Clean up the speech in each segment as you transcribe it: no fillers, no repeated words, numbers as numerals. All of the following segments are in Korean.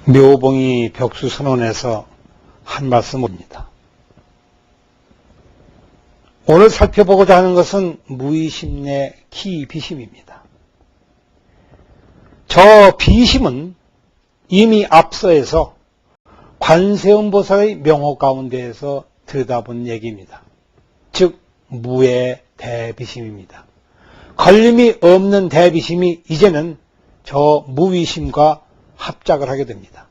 묘봉이 벽수선언에서 한 말씀입니다. 오늘 살펴보고자 하는 것은 무의심내 기비심입니다. 저 비심은 이미 앞서에서 관세음보살의 명호 가운데에서 들여다본 얘기입니다. 즉 무의 대비심입니다. 걸림이 없는 대비심이 이제는 저 무의심과 합작을 하게 됩니다.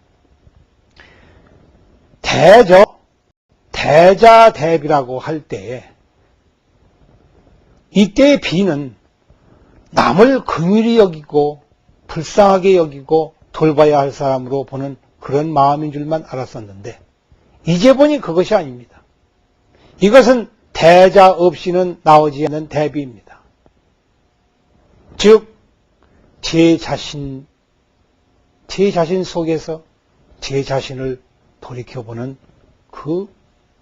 대자대비라고 할 때에 이때의 비는 남을 긍휼히 여기고 불쌍하게 여기고 돌봐야 할 사람으로 보는 그런 마음인 줄만 알았었는데 이제 보니 그것이 아닙니다. 이것은 대자 없이는 나오지 않는 대비입니다. 즉 제 자신 속에서 제 자신을 돌이켜보는 그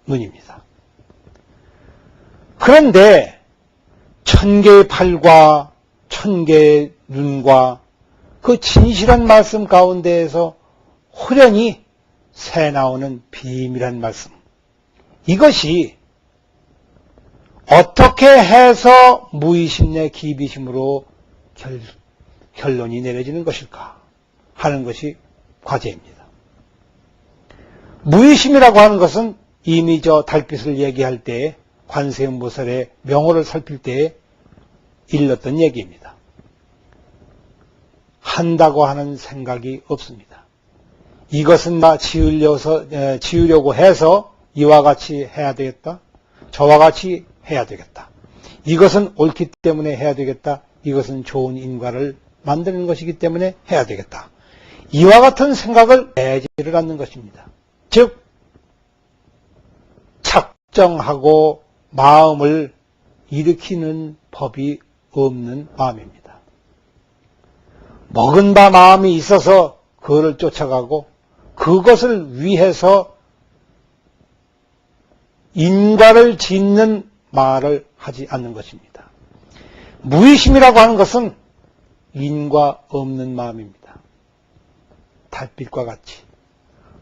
눈입니다. 그런데 천개의 팔과 천개의 눈과 그 진실한 말씀 가운데에서 호련히 새나오는 비밀한 말씀, 이것이 어떻게 해서 무의심내 기비심으로 결론이 내려지는 것일까 하는 것이 과제입니다. 무의심이라고 하는 것은 이미 저 달빛을 얘기할 때에 관세음보살의 명호를 살필 때에 일렀던 얘기입니다. 한다고 하는 생각이 없습니다. 이것은 나 지으려고 해서 이와 같이 해야 되겠다. 저와 같이 해야 되겠다. 이것은 옳기 때문에 해야 되겠다. 이것은 좋은 인과를 만드는 것이기 때문에 해야 되겠다. 이와 같은 생각을 내지를 않는 것입니다. 즉 작정하고 마음을 일으키는 법이 없는 마음입니다. 먹은 바 마음이 있어서 그거를 쫓아가고 그것을 위해서 인과를 짓는 말을 하지 않는 것입니다. 무의심이라고 하는 것은 인과 없는 마음입니다. 달빛과 같이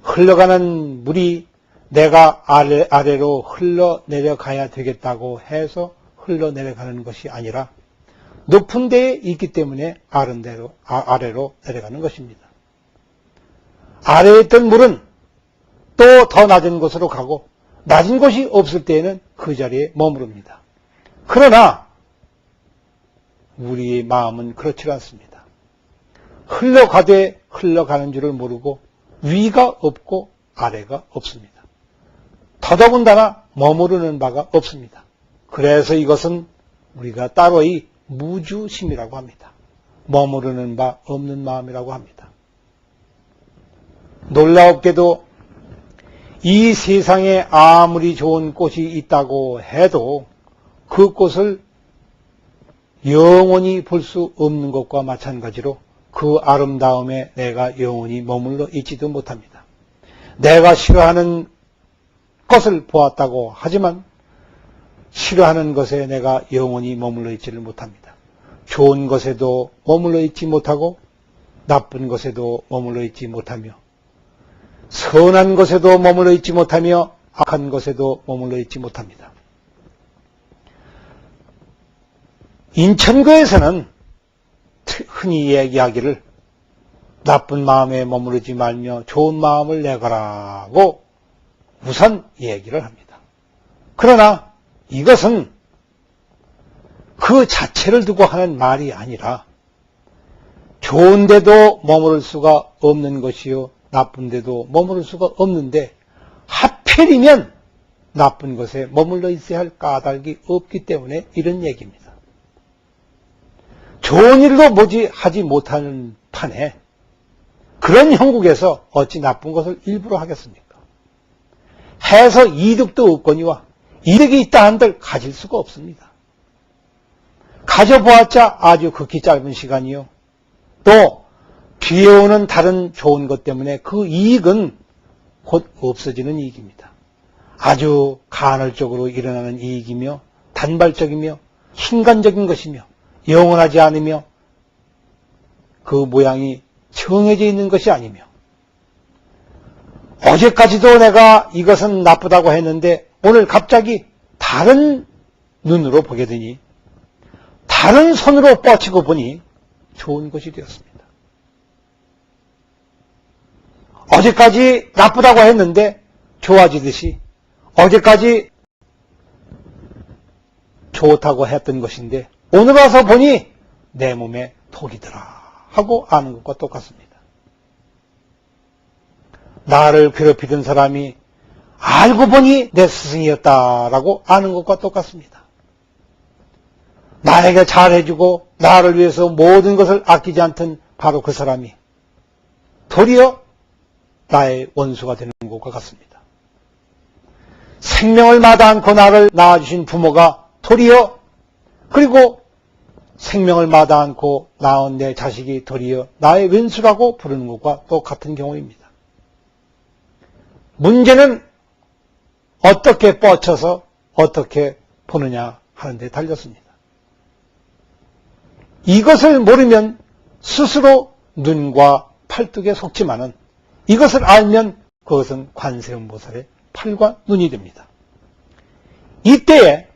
흘러가는 물이 내가 아래로 흘러내려가야 되겠다고 해서 흘러내려가는 것이 아니라 높은 데에 있기 때문에 아래로 내려가는 것입니다. 아래에 있던 물은 또 더 낮은 곳으로 가고 낮은 곳이 없을 때에는 그 자리에 머무릅니다. 그러나 우리의 마음은 그렇지 않습니다. 흘러가되 흘러가는 줄을 모르고 위가 없고 아래가 없습니다. 더더군다나 머무르는 바가 없습니다. 그래서 이것은 우리가 따로이 무주심이라고 합니다. 머무르는 바 없는 마음이라고 합니다. 놀랍게도 이 세상에 아무리 좋은 꽃이 있다고 해도 그 꽃을 영원히 볼 수 없는 것과 마찬가지로 그 아름다움에 내가 영원히 머물러 있지도 못합니다. 내가 싫어하는 것을 보았다고 하지만 싫어하는 것에 내가 영원히 머물러 있지를 못합니다. 좋은 것에도 머물러 있지 못하고 나쁜 것에도 머물러 있지 못하며 선한 것에도 머물러 있지 못하며 악한 것에도 머물러 있지 못합니다. 인천교에서는 흔히 얘기하기를 나쁜 마음에 머무르지 말며 좋은 마음을 내거라고 우선 얘기를 합니다. 그러나 이것은 그 자체를 두고 하는 말이 아니라 좋은 데도 머무를 수가 없는 것이요 나쁜 데도 머무를 수가 없는데 하필이면 나쁜 것에 머물러 있어야 할 까닭이 없기 때문에 이런 얘기입니다. 좋은 일도 뭐지 하지 못하는 판에 그런 형국에서 어찌 나쁜 것을 일부러 하겠습니까? 해서 이득도 없거니와 이득이 있다 한들 가질 수가 없습니다. 가져보았자 아주 극히 짧은 시간이요. 또 뒤에 오는 다른 좋은 것 때문에 그 이익은 곧 없어지는 이익입니다. 아주 간헐적으로 일어나는 이익이며 단발적이며 순간적인 것이며 영원하지 않으며 그 모양이 정해져 있는 것이 아니며 어제까지도 내가 이것은 나쁘다고 했는데 오늘 갑자기 다른 눈으로 보게 되니 다른 손으로 뻗치고 보니 좋은 것이 되었습니다. 어제까지 나쁘다고 했는데 좋아지듯이 어제까지 좋다고 했던 것인데 오늘 와서 보니 내 몸에 독이더라 하고 아는 것과 똑같습니다. 나를 괴롭히던 사람이 알고 보니 내 스승이었다라고 아는 것과 똑같습니다. 나에게 잘해주고 나를 위해서 모든 것을 아끼지 않던 바로 그 사람이 도리어 나의 원수가 되는 것과 같습니다. 생명을 마다 않고 나를 낳아주신 부모가 도리어 그리고 생명을 마다 않고 낳은 내 자식이 도리어 나의 왼수라고 부르는 것과 똑같은 경우입니다. 문제는 어떻게 뻗쳐서 어떻게 보느냐 하는 데 달렸습니다. 이것을 모르면 스스로 눈과 팔뚝에 속지만은 이것을 알면 그것은 관세음보살의 팔과 눈이 됩니다. 이때에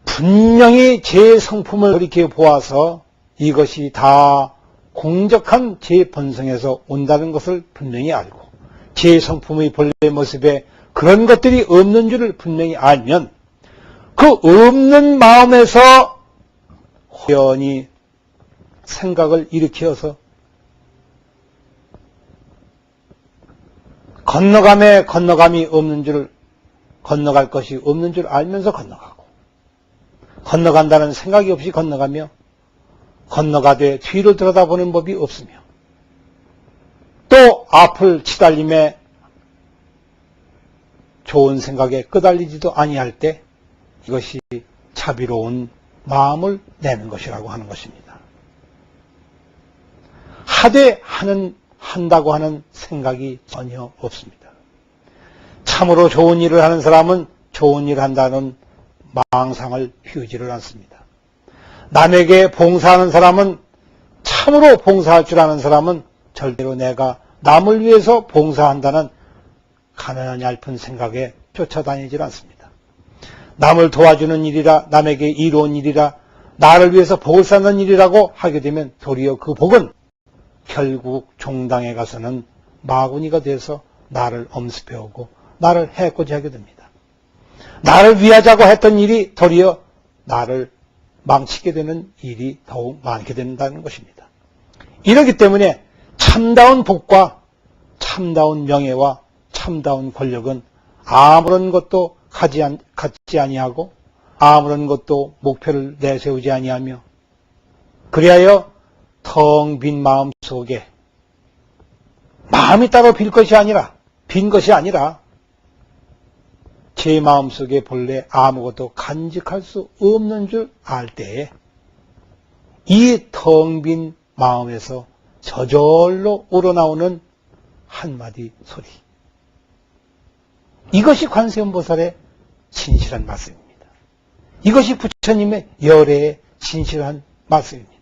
분명히 제 성품을 돌이켜 보아서 이것이 다 공적한 제 본성에서 온다는 것을 분명히 알고 제 성품의 본래 모습에 그런 것들이 없는 줄을 분명히 알면 그 없는 마음에서 호연히 생각을 일으켜서 건너감이 없는 줄, 건너갈 것이 없는 줄 알면서 건너가고, 건너간다는 생각이 없이 건너가며, 건너가되 뒤를 들여다보는 법이 없으며, 또 앞을 치달림에 좋은 생각에 끄달리지도 아니할 때, 이것이 자비로운 마음을 내는 것이라고 하는 것입니다. 하되 한다고 하는 생각이 전혀 없습니다. 참으로 좋은 일을 하는 사람은 좋은 일을 한다는 망상을 피우지를 않습니다. 남에게 봉사하는 사람은 참으로 봉사할 줄 아는 사람은 절대로 내가 남을 위해서 봉사한다는 가난한 얇은 생각에 쫓아다니질 않습니다. 남을 도와주는 일이라 남에게 이로운 일이라 나를 위해서 복을 쌓는 일이라고 하게 되면 도리어 그 복은 결국 종당에 가서는 마구니가 돼서 나를 엄습해오고 나를 해코지 하게 됩니다. 나를 위하자고 했던 일이 도리어 나를 망치게 되는 일이 더욱 많게 된다는 것입니다. 이렇기 때문에 참다운 복과 참다운 명예와 참다운 권력은 아무런 것도 갖지 아니하고 아무런 것도 목표를 내세우지 아니하며 그리하여 텅 빈 마음 속에 마음이 따로 빈 것이 아니라 제 마음 속에 본래 아무것도 간직할 수 없는 줄 알 때에 이 텅 빈 마음에서 저절로 우러나오는 한마디 소리. 이것이 관세음보살의 진실한 말씀입니다. 이것이 부처님의 열애의 진실한 말씀입니다.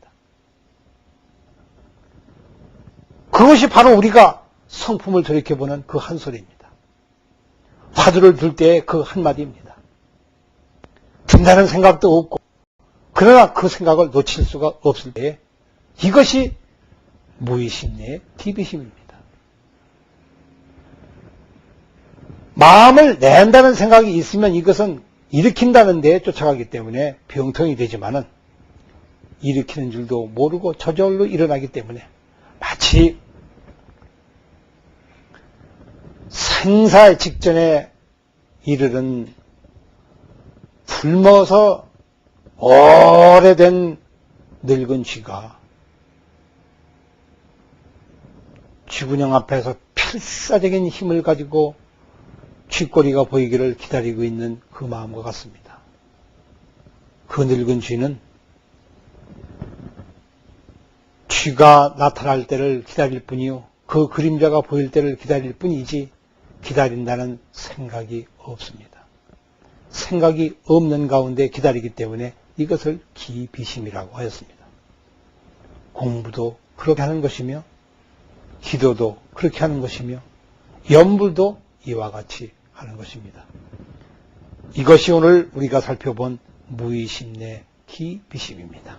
그것이 바로 우리가 성품을 돌이켜보는 그 한 소리입니다. 화두를 들 때의 그 한마디입니다. 든다는 생각도 없고 그러나 그 생각을 놓칠 수가 없을 때에 이것이 무의심내의 기비심입니다. 마음을 낸다는 생각이 있으면 이것은 일으킨다는 데에 쫓아가기 때문에 병통이 되지만은 일으키는 줄도 모르고 저절로 일어나기 때문에 마치 생사의 직전에 이르는 굶어서 오래된 늙은 쥐가 쥐구녕 앞에서 필사적인 힘을 가지고 쥐꼬리가 보이기를 기다리고 있는 그 마음과 같습니다. 그 늙은 쥐는 쥐가 나타날 때를 기다릴 뿐이요 그 그림자가 보일 때를 기다릴 뿐이지 기다린다는 생각이 없습니다. 생각이 없는 가운데 기다리기 때문에 이것을 기비심이라고 하였습니다. 공부도 그렇게 하는 것이며 기도도 그렇게 하는 것이며 염불도 이와 같이 하는 것입니다. 이것이 오늘 우리가 살펴본 무의심내 기비심입니다.